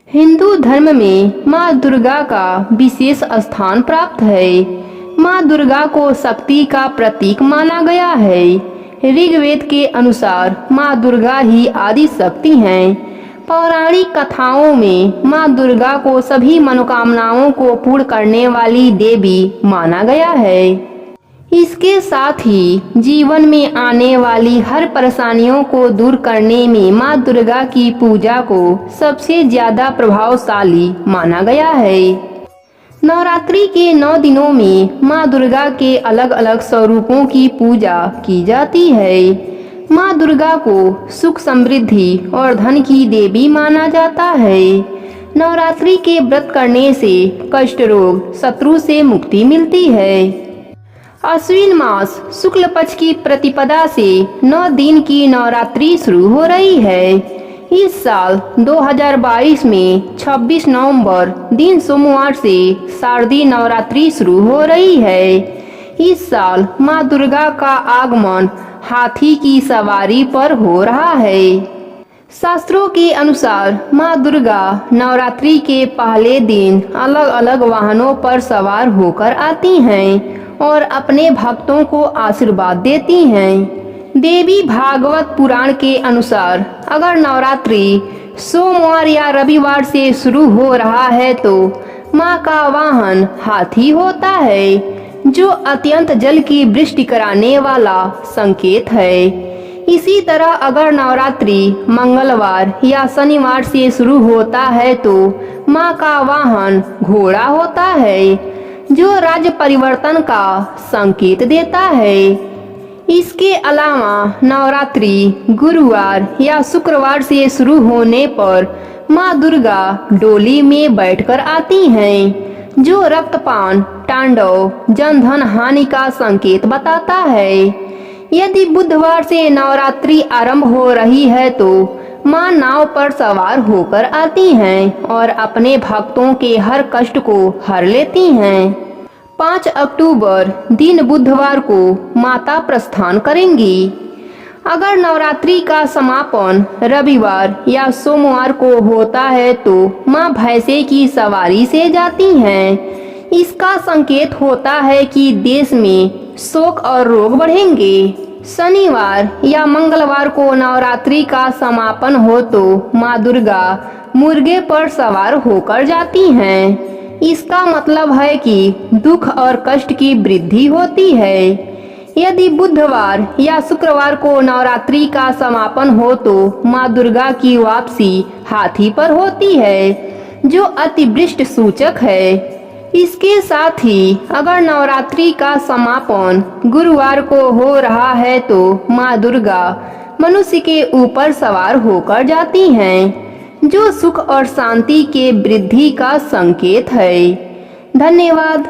हिंदू धर्म में माँ दुर्गा का विशेष स्थान प्राप्त है। माँ दुर्गा को शक्ति का प्रतीक माना गया है। ऋग्वेद के अनुसार माँ दुर्गा ही आदि शक्ति हैं। पौराणिक कथाओं में माँ दुर्गा को सभी मनोकामनाओं को पूर्ण करने वाली देवी माना गया है। इसके साथ ही जीवन में आने वाली हर परेशानियों को दूर करने में माँ दुर्गा की पूजा को सबसे ज्यादा प्रभावशाली माना गया है। नवरात्रि के 9 दिनों में माँ दुर्गा के अलग अलग स्वरूपों की पूजा की जाती है। माँ दुर्गा को सुख समृद्धि और धन की देवी माना जाता है। नवरात्रि के व्रत करने से कष्ट रोग शत्रु से मुक्ति मिलती है। अश्विन मास शुक्ल पक्ष की प्रतिपदा से 9 दिन की नवरात्रि शुरू हो रही है। इस साल 2022 में 26 नवंबर दिन सोमवार से शारदीय नवरात्रि शुरू हो रही है। इस साल माँ दुर्गा का आगमन हाथी की सवारी पर हो रहा है। शास्त्रों के अनुसार माँ दुर्गा नवरात्रि के पहले दिन अलग अलग वाहनों पर सवार होकर आती हैं और अपने भक्तों को आशीर्वाद देती हैं। देवी भागवत पुराण के अनुसार अगर नवरात्रि सोमवार या रविवार से शुरू हो रहा है तो माँ का वाहन हाथी होता है, जो अत्यंत जल की वृष्टि कराने वाला संकेत है। इसी तरह अगर नवरात्रि मंगलवार या शनिवार से शुरू होता है तो माँ का वाहन घोड़ा होता है, जो राज्य परिवर्तन का संकेत देता है। इसके अलावा नवरात्रि गुरुवार या शुक्रवार से शुरू होने पर माँ दुर्गा डोली में बैठकर आती हैं, जो रक्तपान तांडव जनधन हानि का संकेत बताता है। यदि बुधवार से नवरात्रि आरंभ हो रही है तो माँ नाव पर सवार होकर आती हैं और अपने भक्तों के हर कष्ट को हर लेती हैं। 5 अक्टूबर दिन बुधवार को माता प्रस्थान करेंगी। अगर नवरात्रि का समापन रविवार या सोमवार को होता है तो माँ भैंसे की सवारी से जाती हैं। इसका संकेत होता है कि देश में शोक और रोग बढ़ेंगे। शनिवार या मंगलवार को नवरात्रि का समापन हो तो माँ दुर्गा मुर्गे पर सवार होकर जाती हैं। इसका मतलब है कि दुख और कष्ट की वृद्धि होती है। यदि बुधवार या शुक्रवार को नवरात्रि का समापन हो तो माँ दुर्गा की वापसी हाथी पर होती है, जो अतिवृष्ट सूचक है। इसके साथ ही अगर नवरात्रि का समापन गुरुवार को हो रहा है तो माँ दुर्गा मनुष्य के ऊपर सवार होकर जाती हैं, जो सुख और शांति के वृद्धि का संकेत है। धन्यवाद।